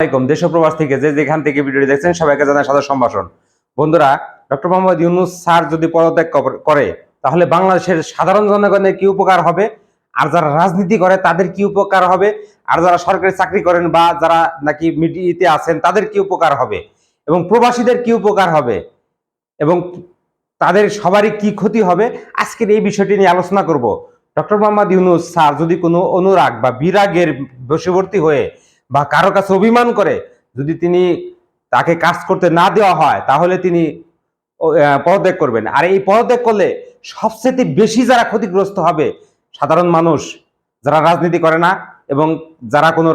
দেশ ও প্রবাস থেকে যে যেখান থেকে ভিডিওটি দেখছেন সবাইকে জানাই সাদর সম্ভাষণ। বন্ধুরা, ডক্টর মোহাম্মদ ইউনূস স্যার যদি পদত্যাগ করে তাহলে বাংলাদেশের সাধারণ জনগণের কি উপকার হবে, আর যারা রাজনীতি করে তাদের কি উপকার হবে, আর যারা সরকারি চাকরি করেন বা যারা নাকি মিডিয়াতে আছেন তাদের কি উপকার হবে, এবং প্রবাসীদের কি উপকার হবে, এবং তাদের সবারই কি ক্ষতি হবে, আজকের এই বিষয়টি নিয়ে আলোচনা করব। ডক্টর মোহাম্মদ ইউনূস স্যার যদি কোনো অনুরাগ বা বিরাগের বশবর্তী হয়ে বা কারো কাছে অভিমান করে যদি তিনি তাকে কাজ করতে না দেওয়া হয় তাহলে তিনি পদত্যাগ করবেন। আর এই পদত্যাগ করলে সবচেয়ে বেশি যারা ক্ষতিগ্রস্ত হবে সাধারণ মানুষ, যারা রাজনীতি করে না এবং যারা কোনো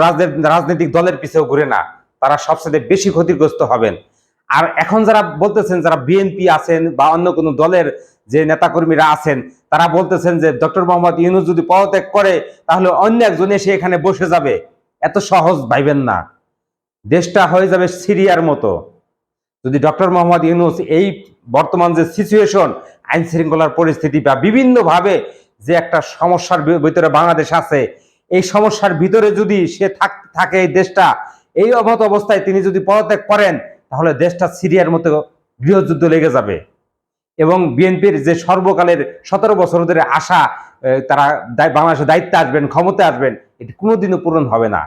রাজনৈতিক দলের পিছেও ঘুরে না, তারা সবচেয়ে বেশি ক্ষতিগ্রস্ত হবেন। আর এখন যারা বলতেছেন, যারা বিএনপি আছেন বা অন্য কোনো দলের যে নেতাকর্মীরা আছেন, তারা বলতেছেন যে ডক্টর মোহাম্মদ ইউনূস যদি পদত্যাগ করে তাহলে অন্য একজন এসে এখানে বসে যাবে। এত সহজ ভাইবেন না, দেশটা হয়ে যাবে সিরিয়ার মতো। যদি ডক্টর মোহাম্মদ ইউনূস এই বর্তমান যে সিচুয়েশন, আইন শৃঙ্খলার পরিস্থিতি বা বিভিন্নভাবে যে একটা সমস্যার ভিতরে বাংলাদেশ আছে, এই সমস্যার ভিতরে যদি সে থাকে এই দেশটা এই অবস্থায় তিনি যদি পদত্যাগ করেন তাহলে দেশটা সিরিয়ার মতো গৃহযুদ্ধ লেগে যাবে। এবং বিএনপির যে সর্বকালের 17 বছর ধরে আশা তারা বাংলাদেশের দায়িত্বে আসবেন, ক্ষমতায় আসবেন, এটি কোনোদিনও পূরণ হবে না।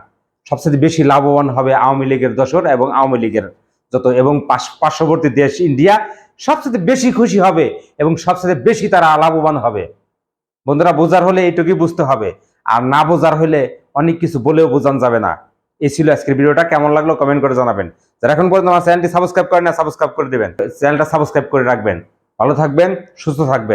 সবচেয়ে বেশি লাভবান হবে আওয়ামী লীগের দোসর এবং আওয়ামী লীগের যত, এবং পার্শ্ববর্তী দেশ ইন্ডিয়া সবচেয়ে বেশি খুশি হবে এবং সবচেয়ে বেশি তারা লাভবান হবে। বন্ধুরা, বোঝার হলে এইটুকুই বুঝতে হবে, আর না বোঝার হলে অনেক কিছু বলেও বোঝানো যাবে না। এই ছিল আজকের ভিডিওটা। কেমন লাগলো কমেন্ট করে জানাবেন। যারা এখন পর্যন্ত আমার চ্যানেলটি সাবস্ক্রাইব করেন না, সাবস্ক্রাইব করে দিবেন, চ্যানেলটা সাবস্ক্রাইব করে রাখবেন। ভালো থাকবেন, সুস্থ থাকবেন।